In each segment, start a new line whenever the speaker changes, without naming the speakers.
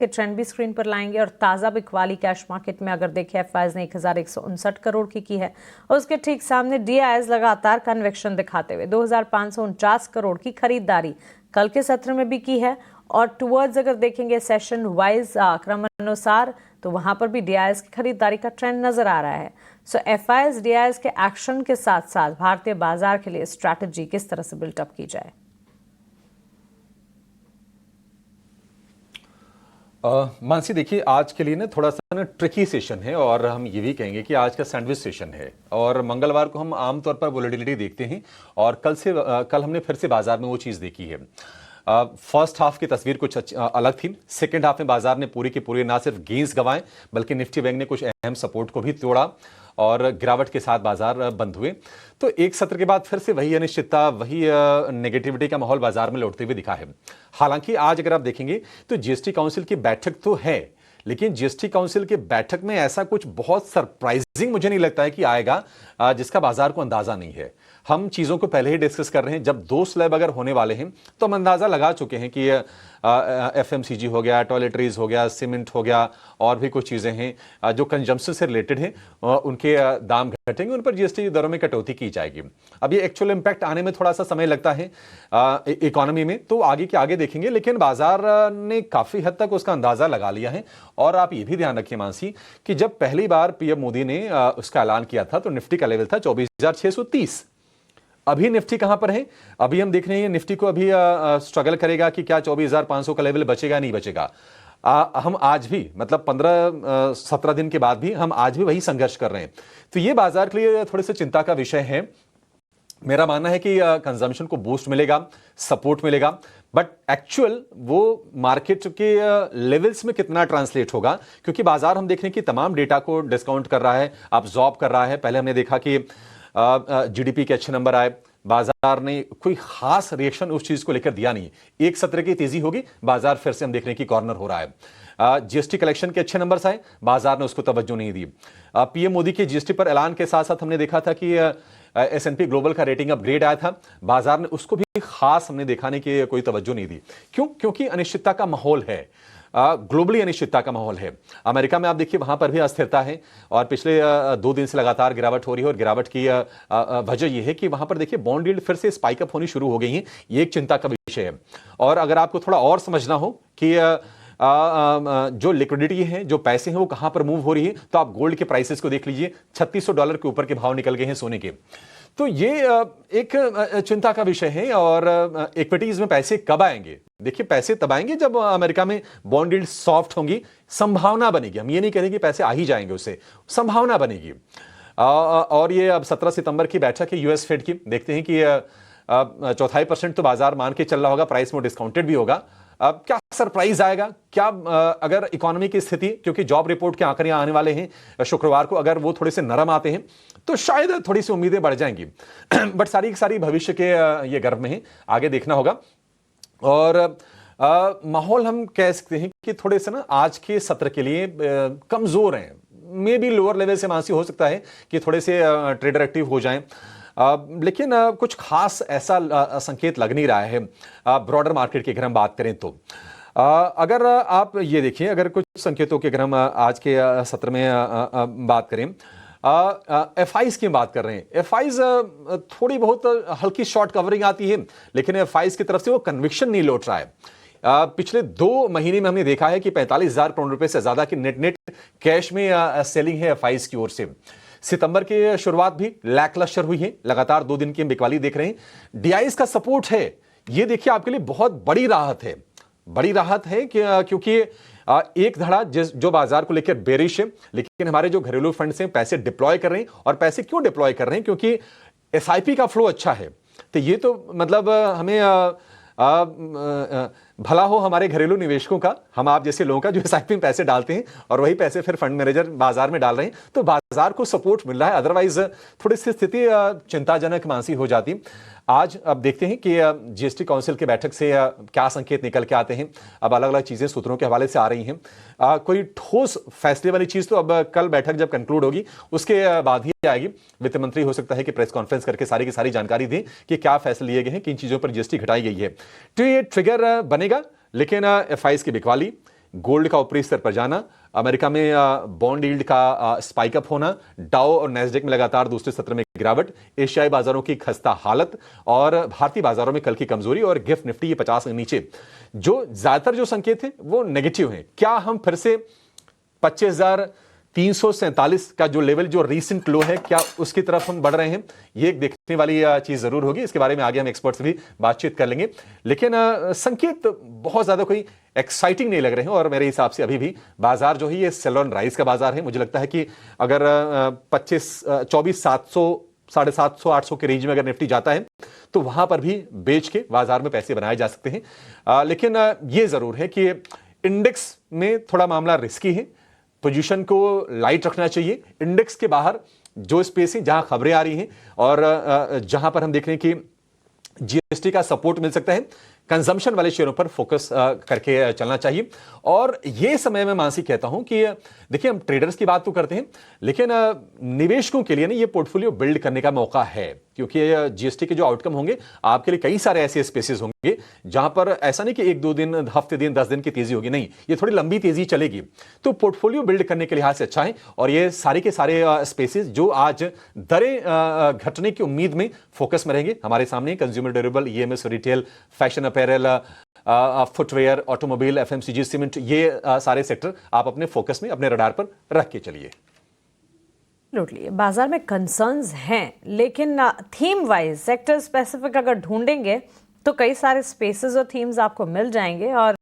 के ट्रेंड भी स्क्रीन पर लाएंगे और ताज़ा बिकवाली कैश मार्केट में अगर देखें एफआईज ने 1159 करोड़ की है और उसके ठीक सामने डीआईएस लगातार कन्वेक्शन दिखाते हुए 2549 करोड़ की खरीदारी कल के सत्र में भी की है। और टुवर्ड्स अगर देखेंगे सेशन वाइज क्रमानुसार तो वहां पर भी डीआईएस की खरीदारी का ट्रेंड नजर आ रहा है। सो एफआईज डीआईएस के एक्शन के साथ साथ भारतीय बाजार के लिए स्ट्रैटेजी किस तरह से बिल्टअप की जाए।
मानसी देखिए, आज के लिए ना थोड़ा सा ना ट्रिकी सेशन है और हम ये भी कहेंगे कि आज का सैंडविच सेशन है। और मंगलवार को हम आमतौर पर वोलेटिलिटी देखते हैं और कल हमने फिर से बाजार में वो चीज़ देखी है। फर्स्ट हाफ की तस्वीर कुछ अलग थी। सेकेंड हाफ में बाजार ने पूरी की पूरी ना सिर्फ गेंस गंवाए बल्कि निफ्टी बैंक ने कुछ अहम सपोर्ट को भी तोड़ा और गिरावट के साथ बाजार बंद हुए। तो एक सत्र के बाद फिर से वही अनिश्चितता, वही नेगेटिविटी का माहौल बाजार में लौटते हुए दिखा है। हालांकि आज अगर आप देखेंगे तो जीएसटी काउंसिल की बैठक तो है, लेकिन जीएसटी काउंसिल के बैठक में ऐसा कुछ बहुत सरप्राइजिंग मुझे नहीं लगता है कि आएगा जिसका बाजार को अंदाजा नहीं है। हम चीजों को पहले ही डिस्कस कर रहे हैं। जब 2 स्लैब अगर होने वाले हैं तो हम अंदाजा लगा चुके हैं कि एफएमसीजी हो गया, टॉयलेटरीज हो गया, सीमेंट हो गया और भी कुछ चीजें हैं जो कंजम्पशन से रिलेटेड हैं, उनके दाम घटेंगे, उन पर जीएसटी दरों में कटौती की जाएगी। अब ये एक्चुअल इंपैक्ट आने में थोड़ा सा समय लगता है इकोनॉमी में, तो आगे के आगे देखेंगे। लेकिन बाजार ने काफी हद तक उसका अंदाजा लगा लिया है। और आप ये भी ध्यान रखिए मानसी कि जब पहली बार पीएम मोदी ने उसका ऐलान किया था तो निफ्टी का लेवल था 24,630। अभी निफ्टी कहां पर है? अभी हम देख रहे हैं निफ्टी को अभी स्ट्रगल करेगा कि क्या 24,500 का लेवल बचेगा नहीं बचेगा। हम आज भी मतलब 15-17 दिन के बाद भी हम आज भी वही संघर्ष कर रहे हैं। तो ये बाजार के लिए थोड़ी सी चिंता का विषय है। मेरा मानना है कि कंजम्पशन को बूस्ट मिलेगा, सपोर्ट मिलेगा, बट एक्चुअल वो मार्केट के लेवल्स में कितना ट्रांसलेट होगा, क्योंकि बाजार हम देख रहे हैं कि तमाम डेटा को डिस्काउंट कर रहा है, अब्सॉर्ब कर रहा है। पहले हमने देखा कि जीडीपी के अच्छे नंबर आए, बाजार ने कोई खास रिएक्शन उस चीज को लेकर दिया नहीं। एक सत्र की तेजी होगी, बाजार फिर से हम देख रहे हैं कि कॉर्नर हो रहा है। जीएसटी कलेक्शन के अच्छे नंबर्स आए, बाजार ने उसको तवज्जो नहीं दी। पीएम मोदी के जीएसटी पर ऐलान के साथ साथ हमने देखा था कि S&P ग्लोबल का रेटिंग अपग्रेड आया था, बाजार ने उसको भी खास हमने दिखाने की कोई तवज्जो नहीं दी। क्यों? क्योंकि अनिश्चितता का माहौल है, ग्लोबली अनिश्चितता का माहौल है। अमेरिका में आप देखिए वहां पर भी अस्थिरता है और पिछले 2 दिन से लगातार गिरावट हो रही है। और गिरावट की वजह यह है कि वहां पर देखिए बॉन्ड यील्ड फिर से स्पाइक अप होनी शुरू हो गई है। ये एक चिंता का विषय है। और अगर आपको थोड़ा और समझना हो कि जो लिक्विडिटी है, जो पैसे हैं, वो कहां पर मूव हो रही है, तो आप गोल्ड के प्राइसेस को देख लीजिए। $3600 के ऊपर के भाव निकल गए हैं सोने के। तो ये एक चिंता का विषय है। और इक्विटीज में पैसे कब आएंगे? देखिए पैसे तब आएंगे जब अमेरिका में बॉन्ड यील्ड सॉफ्ट होंगी, संभावना बनेगी। हम ये नहीं कह रहे कि पैसे आ ही जाएंगे, उससे संभावना बनेगी। और ये अब 17 सितंबर की बैठक है यूएस फेड की। देखते हैं कि 0.25% तो बाजार मान के चल रहा होगा, प्राइस में डिस्काउंटेड भी होगा। अब क्या सरप्राइज आएगा? क्या अगर इकोनॉमी की स्थिति, क्योंकि जॉब रिपोर्ट के आंकड़े आने वाले हैं शुक्रवार को, अगर वो थोड़े से नरम आते हैं तो शायद थोड़ी सी उम्मीदें बढ़ जाएंगी। बट सारी सारी भविष्य के ये गर्भ में है, आगे देखना होगा। और माहौल हम कह सकते हैं कि थोड़े से ना आज के सत्र के लिए कमजोर हैं। मे बी लोअर लेवल से मानसी हो सकता है कि थोड़े से ट्रेडर एक्टिव हो जाएं, लेकिन कुछ खास ऐसा संकेत लग नहीं रहा है ब्रॉडर मार्केट की अगर हम बात करें तो। अगर आप ये देखिए, अगर कुछ संकेतों की अगर हम आज के सत्र में बात करें, एफआईज की बात कर रहे हैं। एफआईज थोड़ी बहुत हल्की शॉर्ट कवरिंग आती है, लेकिन एफआईज की तरफ से वो कन्विक्शन नहीं लौट रहा है। पिछले 2 महीने में हमने देखा है कि 45,000 करोड़ रुपए से ज्यादा की नेट कैश में सेलिंग है एफआईज की ओर से। सितंबर की शुरुआत भी लैकलस्टर हुई है, लगातार 2 दिन की बिकवाली देख रहे हैं। डीआईएस का सपोर्ट है, ये देखिए आपके लिए बहुत बड़ी राहत है। बड़ी राहत है क्योंकि एक धड़ा जो बाजार को लेकर बेरिश है, लेकिन हमारे जो घरेलू फंड्स हैं पैसे डिप्लॉय कर रहे हैं। और पैसे क्यों डिप्लॉय कर रहे हैं? क्योंकि एसआईपी का फ्लो अच्छा है। तो ये तो मतलब हमें भला हो हमारे घरेलू निवेशकों का, हम आप जैसे लोगों का जो एसआईपी में पैसे डालते हैं और वही पैसे फिर फंड मैनेजर बाजार में डाल रहे हैं, तो बाजार को सपोर्ट मिल रहा है। अदरवाइज थोड़ी सी स्थिति चिंताजनक मानसी हो जाती। आज अब देखते हैं कि जीएसटी काउंसिल की बैठक से क्या संकेत निकल के आते हैं। अब अलग अलग चीजें सूत्रों के हवाले से आ रही हैं। कोई ठोस फैसले वाली चीज तो अब कल बैठक जब कंक्लूड होगी उसके बाद ही आएगी। वित्त मंत्री हो सकता है कि प्रेस कॉन्फ्रेंस करके सारी की सारी जानकारी दें कि क्या फैसले लिए गए हैं, किन चीजों पर जीएसटी घटाई गई है। तो ये ट्रिगर बनेगा, लेकिन एफआईज की बिकवाली, गोल्ड का ऊपरी स्तर पर जाना, अमेरिका में बॉन्ड यील्ड का स्पाइक अप होना, डाउ और नैस्डैक में लगातार दूसरे सत्र में गिरावट, एशियाई बाजारों की खस्ता हालत और भारतीय बाजारों में कल की कमजोरी और गिफ्ट निफ्टी ये 50 के नीचे। जो ज्यादातर जो संकेत हैं वो नेगेटिव हैं। क्या हम फिर से 25,347 का जो लेवल, जो रीसेंट लो है, क्या उसकी तरफ हम बढ़ रहे हैं? ये एक देखने वाली चीज जरूर होगी। इसके बारे में आगे हम एक्सपर्ट से भी बातचीत कर लेंगे, लेकिन संकेत बहुत ज्यादा कोई एक्साइटिंग नहीं लग रहे हैं और मेरे हिसाब से अभी भी बाजार जो है ये सेल ऑन राइज का बाजार है। मुझे लगता है कि अगर 24,700 750 800 के रेंज में अगर निफ्टी जाता है तो वहां पर भी बेच के बाजार में पैसे बनाए जा सकते हैं। लेकिन यह जरूर है कि इंडेक्स में थोड़ा मामला रिस्की है, पोजीशन को लाइट रखना चाहिए। इंडेक्स के बाहर जो स्पेस है, जहां खबरें आ रही हैं और जहां पर हम देख रहे हैं कि जीएसटी का सपोर्ट मिल सकता है, कंजम्पशन वाले शेयरों पर फोकस करके चलना चाहिए। और यह समय मैं मानसी कहता हूं कि देखिए, हम ट्रेडर्स की बात तो करते हैं, लेकिन निवेशकों के लिए ना ये पोर्टफोलियो बिल्ड करने का मौका है, क्योंकि जीएसटी के जो आउटकम होंगे आपके लिए कई सारे ऐसे स्पेसेस होंगे जहां पर ऐसा नहीं कि 1-2 दिन, हफ्ते दिन, 10 दिन की तेजी होगी, नहीं, ये थोड़ी लंबी तेजी चलेगी। तो पोर्टफोलियो बिल्ड करने के लिहाज से अच्छा है। और ये सारे के सारे स्पेसेस जो आज दरें घटने की उम्मीद में फोकस में रहेंगे, हमारे सामने consumer durable, EMS, retail, fashion apparel, footwear, automobile, FMCG, cement, ये सारे सेक्टर आप अपने फोकस में, अपने रडार पर रख के चलिए।
बाजार में कंसर्न्स हैं, लेकिन थीम वाइज, सेक्टर स्पेसिफिक अगर ढूंढेंगे तो कई सारे स्पेसेस और थीम्स आपको मिल जाएंगे और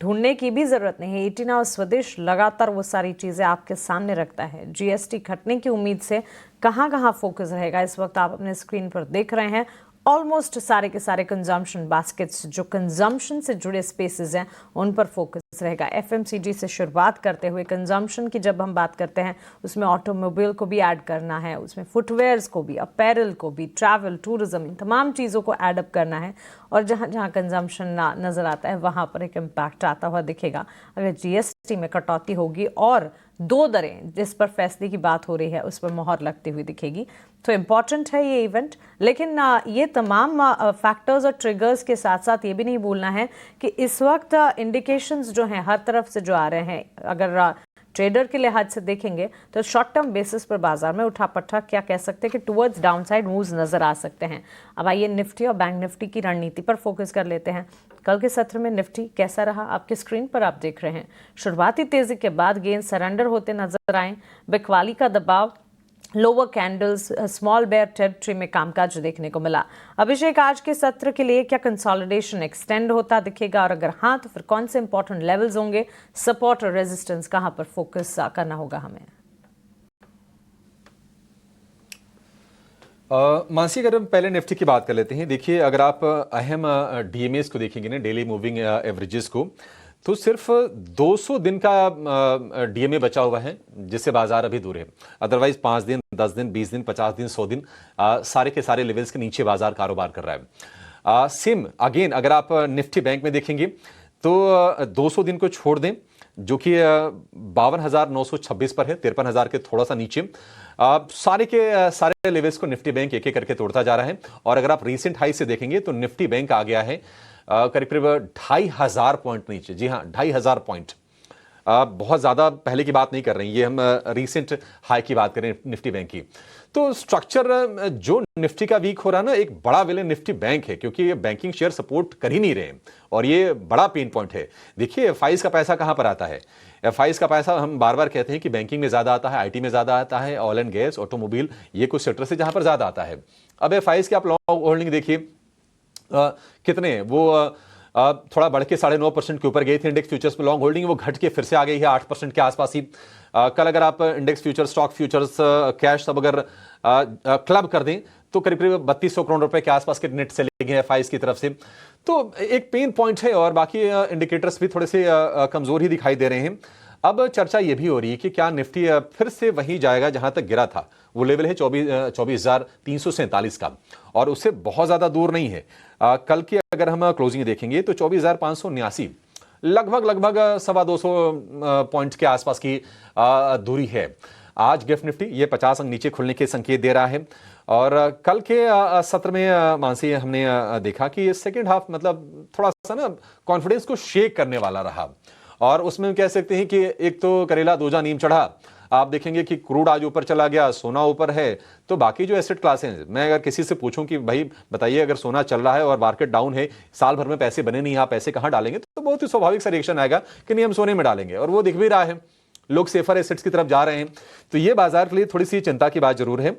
ढूंढने की भी जरूरत नहीं है। 18 और स्वदेश लगातार वो सारी चीजें आपके सामने रखता है। जीएसटी घटने की उम्मीद से कहां कहां फोकस रहेगा, इस वक्त आप अपने स्क्रीन पर देख रहे हैं। ऑलमोस्ट सारे के सारे कंजम्पशन बास्केट्स, जो कंजम्पशन से जुड़े स्पेसेस हैं, उन पर फोकस रहेगा। एफएमसीजी से शुरुआत करते हुए कंजम्पशन की जब हम बात करते हैं, उसमें ऑटोमोबाइल को भी ऐड करना है, उसमें फुटवेयर्स को भी, अपैरल को भी, ट्रैवल, टूरिज्म, इन तमाम चीज़ों को ऐड अप करना है। और जहाँ जहाँ कंजम्पशन नज़र आता है वहाँ पर एक इम्पैक्ट आता हुआ दिखेगा। अगर जीएसटी में कटौती होगी और 2 दरें जिस पर फैसले की बात हो रही है उस पर मोहर लगती हुई दिखेगी, तो इम्पॉर्टेंट है ये इवेंट। लेकिन ये तमाम फैक्टर्स और ट्रिगर्स के साथ साथ ये भी नहीं भूलना है कि इस वक्त इंडिकेशंस जो हैं हर तरफ से जो आ रहे हैं, अगर ट्रेडर के लिहाज से देखेंगे तो शॉर्ट टर्म बेसिस पर बाजार में उठापटक, क्या कह सकते हैं कि टुवर्ड्स डाउनसाइड मूव्स नजर आ सकते हैं। अब आइए निफ्टी और बैंक निफ्टी की रणनीति पर फोकस कर लेते हैं। कल के सत्र में निफ्टी कैसा रहा, आपके स्क्रीन पर आप देख रहे हैं। शुरुआती तेजी के बाद गेंद सरेंडर होते नजर आए। बिकवाली का दबाव, lower candles, small bear territory में कामकाज देखने को मिला। अभिषेक, आज के सत्र के लिए क्या कंसोलिडेशन एक्सटेंड होता दिखेगा, और अगर हाँ तो फिर कौन से इंपॉर्टेंट लेवल्स होंगे, सपोर्ट और रेजिस्टेंस कहां पर फोकस करना होगा हमें?
मानसी, अगर हम पहले निफ्टी की बात कर लेते हैं, देखिए अगर आप अहम डीएमएस को देखेंगे ना, डेली मूविंग एवरेजेस को, तो सिर्फ 200 दिन का डीएमए बचा हुआ है जिससे बाजार अभी दूर है। अदरवाइज 5 दिन, 10 दिन, 20 दिन, 50 दिन, 100 दिन, सारे के सारे लेवल्स के नीचे बाजार कारोबार कर रहा है। सेम अगेन अगर आप निफ्टी बैंक में देखेंगे तो 200 दिन को छोड़ दें, जो कि 52,926 पर है, 53,000 के थोड़ा सा नीचे। सारे के सारे लेवल्स को निफ्टी बैंक एक एक करके तोड़ता जा रहा है। और अगर आप रीसेंट हाई से देखेंगे तो निफ्टी बैंक आ गया है करीब करीब 2,500 पॉइंट नीचे। जी हाँ, 2,500 पॉइंट। बहुत ज्यादा पहले की बात नहीं कर रहे हैं, ये हम रीसेंट हाई की बात करें निफ्टी बैंक की। तो स्ट्रक्चर जो निफ्टी का वीक हो रहा है ना, एक बड़ा विलेन निफ्टी बैंक है, क्योंकि ये बैंकिंग शेयर सपोर्ट कर ही नहीं रहे और ये बड़ा पेन पॉइंट है। देखिए एफआईज का पैसा कहां पर आता है? एफआईज का पैसा हम बार बार कहते हैं कि बैंकिंग में ज्यादा आता है, आईटी में ज्यादा आता है, ऑयल एंड गैस, ऑटोमोबाइल, ये कुछ सेक्टर से जहां पर ज्यादा आता है। अब एफआईज की आप लॉन्ग होल्डिंग देखिए कितने, वो थोड़ा बढ़ के 9.5% के ऊपर गई थी इंडेक्स फ्यूचर्स में लॉन्ग होल्डिंग, वो घट के फिर से आ गई है 8% के आसपास ही। कल अगर आप index future, stock futures, cash सब अगर क्लब कर दें तो करीब करीब 3200 करोड़ रुपए के आसपास के नेट से ले गए एफआईज की तरफ से। तो एक पेन पॉइंट है और बाकी इंडिकेटर्स भी थोड़े से कमजोर ही दिखाई दे रहे हैं। अब चर्चा यह भी हो रही है कि क्या निफ्टी फिर से वहीं जाएगा जहां तक गिरा था। वो लेवल है 24,347 का और उससे बहुत ज्यादा दूर नहीं है। कल की अगर हम क्लोजिंग देखेंगे तो 24,579, लगभग 225 पॉइंट के आसपास की दूरी है। आज गिफ्ट निफ्टी ये 50 अंक नीचे खुलने के संकेत दे रहा है। और कल के सत्र में मानसी हमने देखा कि सेकेंड हाफ मतलब थोड़ा सा ना कॉन्फिडेंस को शेक करने वाला रहा और उसमें हम कह सकते हैं कि एक तो करेला दूजा नीम चढ़ा। आप देखेंगे कि क्रूड आज ऊपर चला गया, सोना ऊपर है, तो बाकी जो एसेट क्लासें हैं, मैं अगर किसी से पूछूं कि भाई बताइए अगर सोना चल रहा है और मार्केट डाउन है, साल भर में पैसे बने नहीं, आप पैसे कहां डालेंगे, तो बहुत ही स्वाभाविक सा रिएक्शन आएगा कि नहीं हम सोने में डालेंगे, और वो दिख भी रहा है, लोग सेफर एसेट्स की तरफ जा रहे हैं। तो ये बाजार के लिए थोड़ी सी चिंता की बात जरूर है।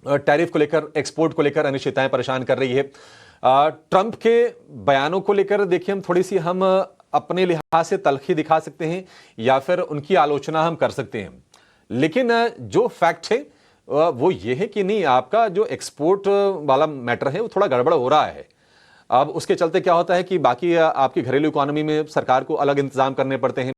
टैरिफ को लेकर, एक्सपोर्ट को लेकर अनिश्चितताएं परेशान कर रही है। ट्रंप के बयानों को लेकर देखिए हम थोड़ी सी हम अपने लिहाज से तल्खी दिखा सकते हैं या फिर उनकी आलोचना हम कर सकते हैं, लेकिन जो फैक्ट है वो ये है कि नहीं, आपका जो एक्सपोर्ट वाला मैटर है वो थोड़ा गड़बड़ हो रहा है। अब उसके चलते क्या होता है कि बाकी आपकी घरेलू इकोनॉमी में सरकार को अलग इंतजाम करने पड़ते हैं।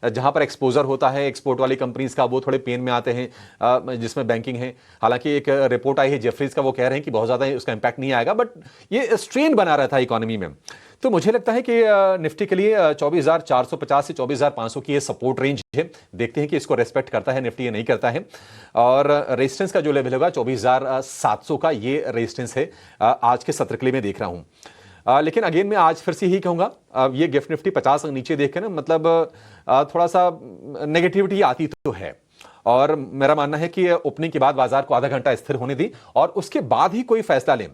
जहां पर एक्सपोजर होता है एक्सपोर्ट वाली कंपनीज का, वो थोड़े पेन में आते हैं, जिसमें बैंकिंग है। हालांकि एक रिपोर्ट आई है जेफरीज का, वो कह रहे हैं कि बहुत ज्यादा उसका इंपैक्ट नहीं आएगा, बट ये स्ट्रेन बना रहता है इकोनॉमी में। तो मुझे लगता है कि निफ्टी के लिए 24,450 से 24,500 की ये सपोर्ट रेंज है। देखते हैं कि इसको रेस्पेक्ट करता है निफ्टी या नहीं करता है। और रेजिस्टेंस का जो लेवल होगा 24,700 का, ये रेजिस्टेंस है आज के सत्र के लिए मैं देख रहा हूं। लेकिन अगेन मैं आज फिर से ही कहूंगा, ये गिफ्ट निफ्टी 50 नीचे देख के ना, मतलब थोड़ा सा नेगेटिविटी आती तो है, और मेरा मानना है कि ओपनिंग के बाद बाजार को आधा घंटा स्थिर होने दी और उसके बाद ही कोई फैसला लें।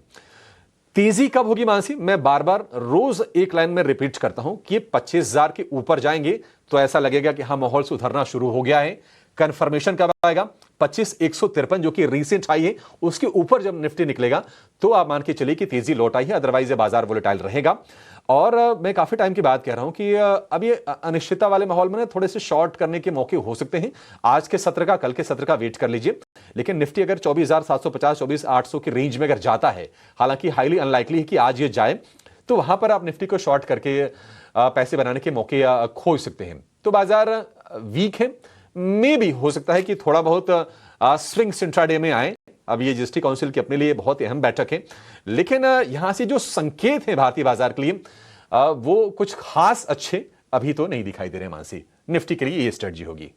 तेजी कब होगी मानसी, मैं बार बार रोज एक लाइन में रिपीट करता हूं कि 25,000 के ऊपर जाएंगे तो ऐसा लगेगा कि हाँ माहौल सुधरना शुरू हो गया है। कंफर्मेशन कब आएगा, 25,153 जो कि रीसेंट हाई है, उसके ऊपर जब निफ्टी निकलेगा तो आप मान के चलिए कि तेजी लौट आई है, अदरवाइज बाजार वोलेटाइल रहेगा। और मैं काफी टाइम की बात कह रहा हूं कि अब ये अनिश्चितता वाले माहौल में थोड़े से शॉर्ट करने के मौके हो सकते हैं। आज के सत्र का, कल के सत्र का वेट कर लीजिए, लेकिन निफ्टी अगर 24,750 24,800 की रेंज में अगर जाता है, हालांकि हाईली अनलाइकली है कि आज ये जाए, तो वहां पर आप निफ्टी को शॉर्ट करके पैसे बनाने के मौके खोज सकते हैं। तो बाजार वीक है, मे भी हो सकता है कि थोड़ा बहुत स्विंग इंट्राडे में आए। अब ये जीएसटी काउंसिल की अपने लिए बहुत अहम बैठक है, लेकिन यहां से जो संकेत हैं भारतीय बाजार के लिए वो कुछ खास अच्छे अभी तो नहीं दिखाई दे रहे मानसी। निफ्टी के लिए ये स्ट्रेटजी होगी।